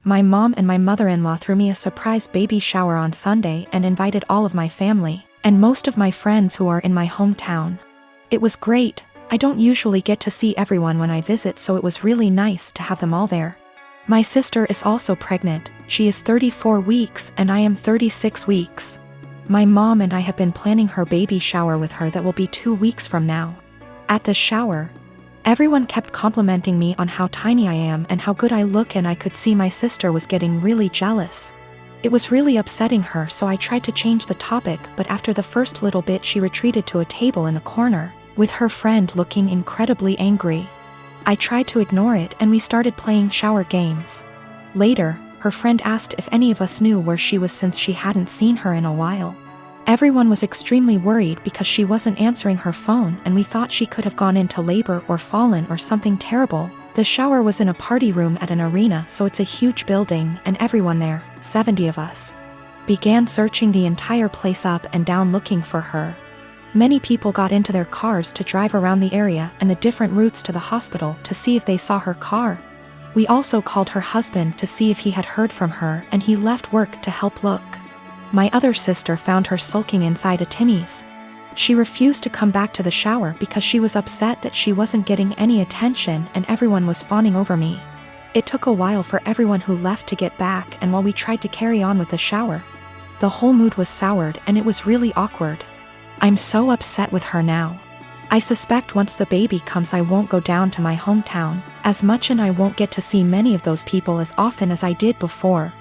My mom and my mother-in-law threw me a surprise baby shower on Sunday and invited all of my family, and most of my friends who are in my hometown. It was great. I don't usually get to see everyone when I visit, so it was really nice to have them all there. My sister is also pregnant. She is 34 weeks and I am 36 weeks. My mom and I have been planning her baby shower with her that will be 2 weeks from now. At the shower, everyone kept complimenting me on how tiny I am and how good I look, and I could see my sister was getting really jealous. It was really upsetting her, so I tried to change the topic, but after the first little bit she retreated to a table in the corner, with her friend looking incredibly angry. I tried to ignore it and we started playing shower games. Later, her friend asked if any of us knew where she was since she hadn't seen her in a while. Everyone was extremely worried because she wasn't answering her phone, and we thought she could have gone into labor or fallen or something terrible. The shower was in a party room at an arena, so it's a huge building, and everyone there, 70 of us, began searching the entire place up and down looking for her. Many people got into their cars to drive around the area and the different routes to the hospital to see if they saw her car. We also called her husband to see if he had heard from her, and he left work to help look. My other sister found her sulking inside a Timmy's. She refused to come back to the shower because she was upset that she wasn't getting any attention and everyone was fawning over me. It took a while for everyone who left to get back, and while we tried to carry on with the shower, the whole mood was soured and it was really awkward. I'm so upset with her now. I suspect once the baby comes I won't go down to my hometown as much, and I won't get to see many of those people as often as I did before.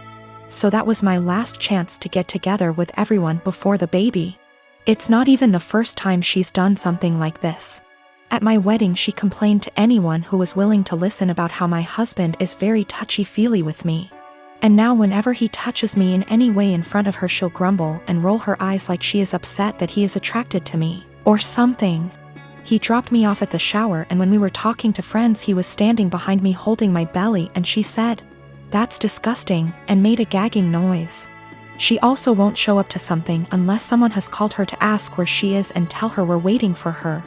So that was my last chance to get together with everyone before the baby. It's not even the first time she's done something like this. At my wedding she complained to anyone who was willing to listen about how my husband is very touchy-feely with me. And now whenever he touches me in any way in front of her, she'll grumble and roll her eyes like she is upset that he is attracted to me, or something. He dropped me off at the shower, and when we were talking to friends he was standing behind me holding my belly, and she said, "That's disgusting," and made a gagging noise. She also won't show up to something unless someone has called her to ask where she is and tell her we're waiting for her.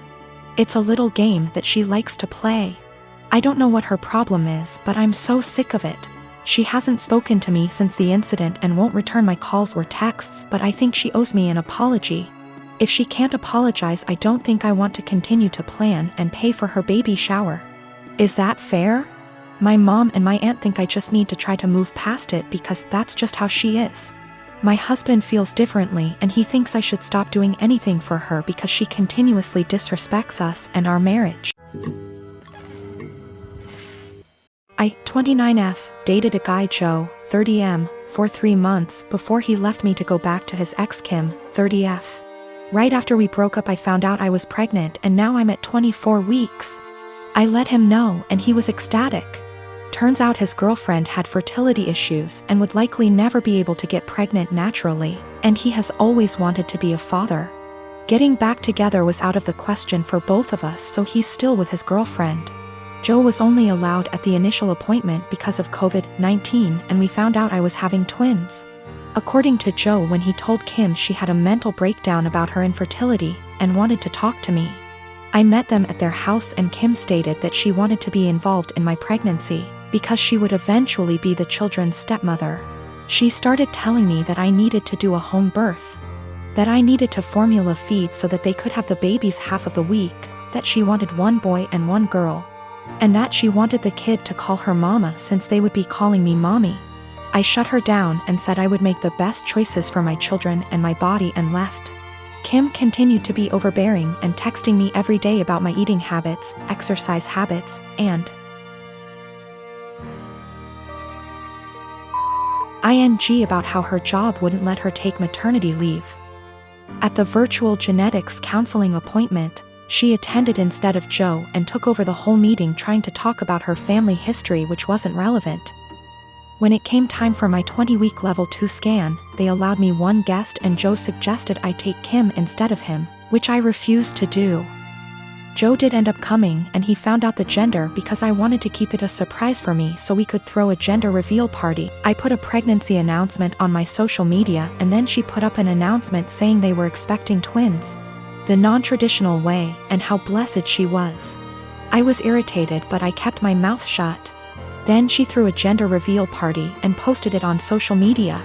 It's a little game that she likes to play. I don't know what her problem is, but I'm so sick of it. She hasn't spoken to me since the incident and won't return my calls or texts, but I think she owes me an apology. If she can't apologize, I don't think I want to continue to plan and pay for her baby shower. Is that fair? My mom and my aunt think I just need to try to move past it because that's just how she is. My husband feels differently, and he thinks I should stop doing anything for her because she continuously disrespects us and our marriage. I, 29F, dated a guy Joe, 30M, for 3 months before he left me to go back to his ex Kim, 30F. Right after we broke up I found out I was pregnant, and now I'm at 24 weeks. I let him know and he was ecstatic. Turns out his girlfriend had fertility issues and would likely never be able to get pregnant naturally, and he has always wanted to be a father. Getting back together was out of the question for both of us, so he's still with his girlfriend. Joe was only allowed at the initial appointment because of COVID-19, and we found out I was having twins. According to Joe, when he told Kim, she had a mental breakdown about her infertility and wanted to talk to me. I met them at their house, and Kim stated that she wanted to be involved in my pregnancy because she would eventually be the children's stepmother. She started telling me that I needed to do a home birth, that I needed to formula feed so that they could have the babies half of the week, that she wanted 1 boy and 1 girl, and that she wanted the kid to call her mama since they would be calling me mommy. I shut her down and said I would make the best choices for my children and my body and left. Kim continued to be overbearing and texting me every day about my eating habits, exercise habits, and ing about how her job wouldn't let her take maternity leave. At the virtual genetics counseling appointment she attended instead of Joe and took over the whole meeting trying to talk about her family history, which wasn't relevant. When it came time for my 20-week level 2 scan, they allowed me 1 guest, and Joe suggested I take Kim instead of him, which I refused to do. Joe did end up coming, and he found out the gender because I wanted to keep it a surprise for me so we could throw a gender reveal party. I put a pregnancy announcement on my social media, and then she put up an announcement saying they were expecting twins, the non-traditional way, and how blessed she was. I was irritated, but I kept my mouth shut. Then she threw a gender reveal party and posted it on social media.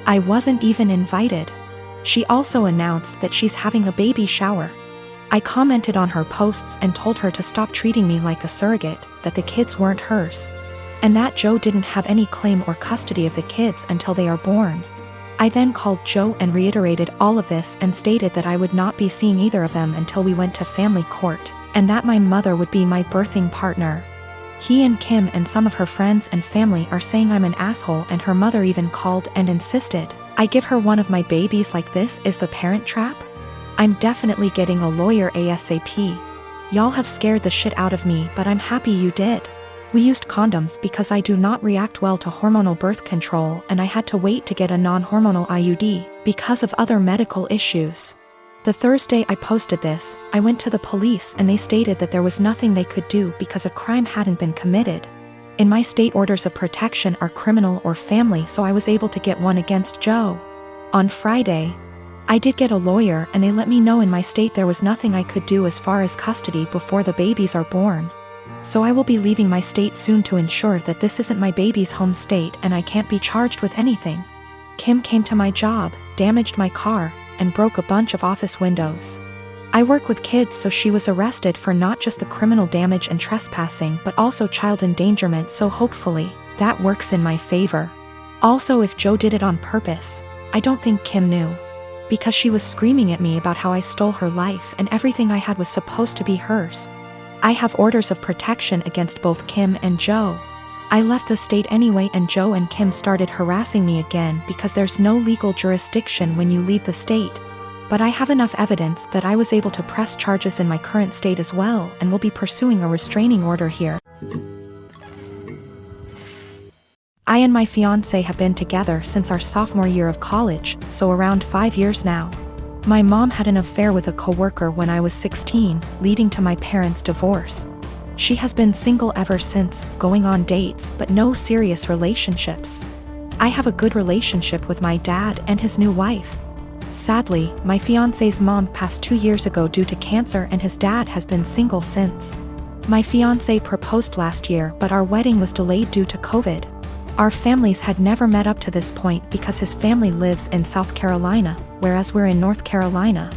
I wasn't even invited. She also announced that she's having a baby shower. I commented on her posts and told her to stop treating me like a surrogate, that the kids weren't hers, and that Joe didn't have any claim or custody of the kids until they are born. I then called Joe and reiterated all of this and stated that I would not be seeing either of them until we went to family court, and that my mother would be my birthing partner. He and Kim and some of her friends and family are saying I'm an asshole, and her mother even called and insisted I give her one of my babies. Like, this is the Parent Trap? I'm definitely getting a lawyer ASAP. Y'all have scared the shit out of me, but I'm happy you did. We used condoms because I do not react well to hormonal birth control, and I had to wait to get a non-hormonal IUD because of other medical issues. The Thursday I posted this, I went to the police and they stated that there was nothing they could do because a crime hadn't been committed. In my state, orders of protection are criminal or family, so I was able to get one against Joe. On Friday, I did get a lawyer and they let me know in my state there was nothing I could do as far as custody before the babies are born. So I will be leaving my state soon to ensure that this isn't my baby's home state and I can't be charged with anything. Kim came to my job, damaged my car, and broke a bunch of office windows. I work with kids, so she was arrested for not just the criminal damage and trespassing but also child endangerment, so hopefully that works in my favor. Also, if Joe did it on purpose, I don't think Kim knew, because she was screaming at me about how I stole her life and everything I had was supposed to be hers. I have orders of protection against both Kim and Joe. I left the state anyway, and Joe and Kim started harassing me again because there's no legal jurisdiction when you leave the state. But I have enough evidence that I was able to press charges in my current state as well, and will be pursuing a restraining order here. I and my fiancé have been together since our sophomore year of college, so around 5 years now. My mom had an affair with a coworker when I was 16, leading to my parents' divorce. She has been single ever since, going on dates but no serious relationships. I have a good relationship with my dad and his new wife. Sadly, my fiancé's mom passed 2 years ago due to cancer, and his dad has been single since. My fiancé proposed last year, but our wedding was delayed due to COVID. Our families had never met up to this point because his family lives in South Carolina, whereas we're in North Carolina,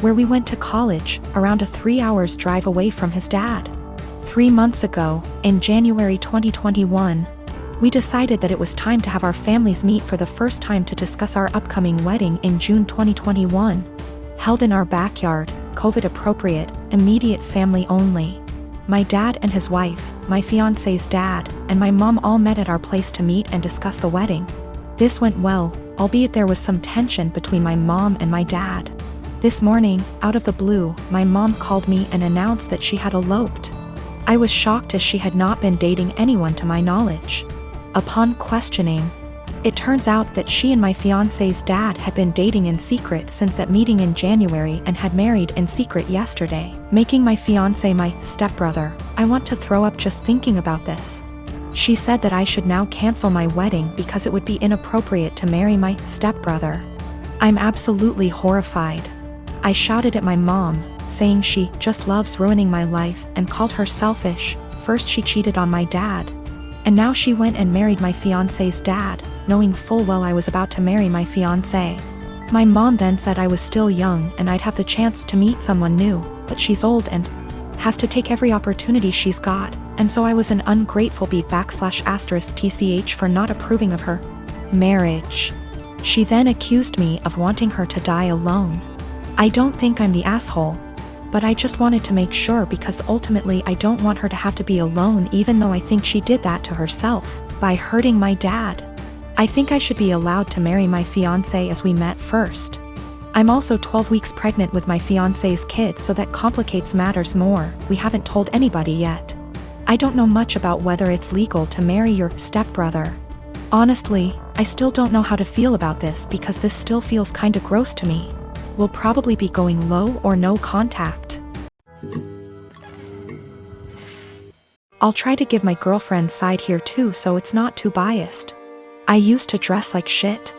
where we went to college, around a 3 hours drive away from his dad. 3 months ago, in January 2021, we decided that it was time to have our families meet for the first time to discuss our upcoming wedding in June 2021. Held in our backyard, COVID appropriate, immediate family only. My dad and his wife, my fiancé's dad, and my mom all met at our place to meet and discuss the wedding. This went well, albeit there was some tension between my mom and my dad. This morning, out of the blue, my mom called me and announced that she had eloped. I was shocked, as she had not been dating anyone to my knowledge. Upon questioning, it turns out that she and my fiancé's dad had been dating in secret since that meeting in January and had married in secret yesterday, making my fiancé my stepbrother. I want to throw up just thinking about this. She said that I should now cancel my wedding because it would be inappropriate to marry my stepbrother. I'm absolutely horrified. I shouted at my mom, saying she just loves ruining my life, and called her selfish. First she cheated on my dad, and now she went and married my fiancé's dad, knowing full well I was about to marry my fiancé. My mom then said I was still young and I'd have the chance to meet someone new, but she's old and has to take every opportunity she's got, and so I was an ungrateful /*tch for not approving of her marriage. She then accused me of wanting her to die alone. I don't think I'm the asshole, but I just wanted to make sure, because ultimately I don't want her to have to be alone, even though I think she did that to herself by hurting my dad. I think I should be allowed to marry my fiancé as we met first. I'm also 12 weeks pregnant with my fiancé's kid, so that complicates matters more. We haven't told anybody yet. I don't know much about whether it's legal to marry your stepbrother. Honestly, I still don't know how to feel about this because this still feels kinda gross to me. We'll probably be going low or no contact. I'll try to give my girlfriend's side here too, so it's not too biased. I used to dress like shit.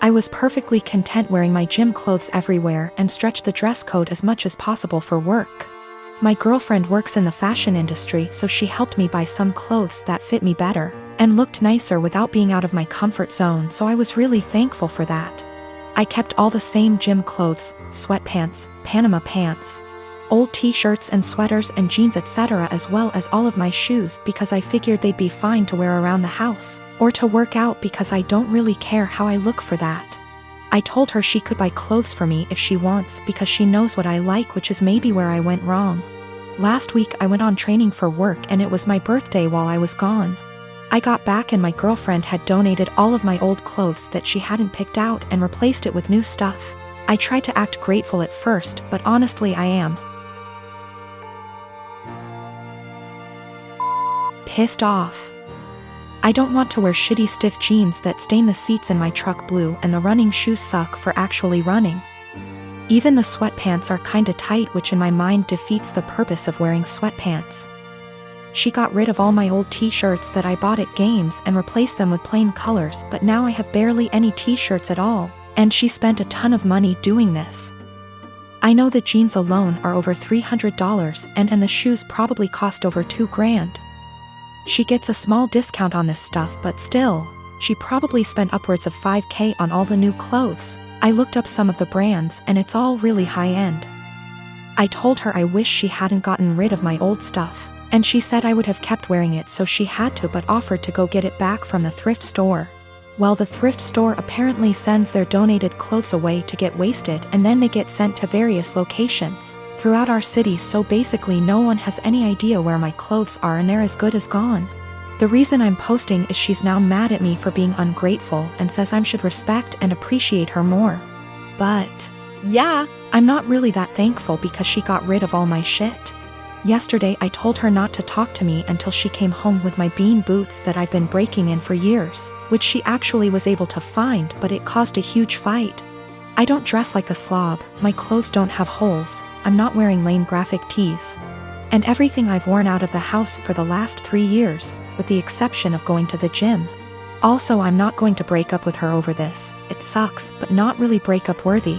I was perfectly content wearing my gym clothes everywhere and stretched the dress code as much as possible for work. My girlfriend works in the fashion industry, so she helped me buy some clothes that fit me better and looked nicer without being out of my comfort zone, so I was really thankful for that. I kept all the same gym clothes, sweatpants, Panama pants, old t-shirts and sweaters and jeans etc., as well as all of my shoes because I figured they'd be fine to wear around the house or to work out because I don't really care how I look for that. I told her she could buy clothes for me if she wants because she knows what I like, which is maybe where I went wrong. Last week I went on training for work and it was my birthday while I was gone. I got back and my girlfriend had donated all of my old clothes that she hadn't picked out and replaced it with new stuff. I tried to act grateful at first, but honestly I am pissed off. I don't want to wear shitty stiff jeans that stain the seats in my truck blue, and the running shoes suck for actually running. Even the sweatpants are kinda tight, which in my mind defeats the purpose of wearing sweatpants. She got rid of all my old t-shirts that I bought at games and replaced them with plain colors, but now I have barely any t-shirts at all, and she spent a ton of money doing this. I know the jeans alone are over $300 and the shoes probably cost over $2,000. She gets a small discount on this stuff, but still, she probably spent upwards of $5,000 on all the new clothes. I looked up some of the brands and it's all really high-end. I told her I wish she hadn't gotten rid of my old stuff, and she said I would have kept wearing it, so she had to, but offered to go get it back from the thrift store. Well, the thrift store apparently sends their donated clothes away to get wasted, and then they get sent to various locations throughout our city, so basically no one has any idea where my clothes are and they're as good as gone. The reason I'm posting is she's now mad at me for being ungrateful and says I should respect and appreciate her more. But yeah, I'm not really that thankful because she got rid of all my shit. Yesterday I told her not to talk to me until she came home with my bean boots that I've been breaking in for years, which she actually was able to find, but it caused a huge fight. I don't dress like a slob, my clothes don't have holes, I'm not wearing lame graphic tees, and everything I've worn out of the house for the last 3 years, with the exception of going to the gym. Also, I'm not going to break up with her over this. It sucks, but not really breakup worthy.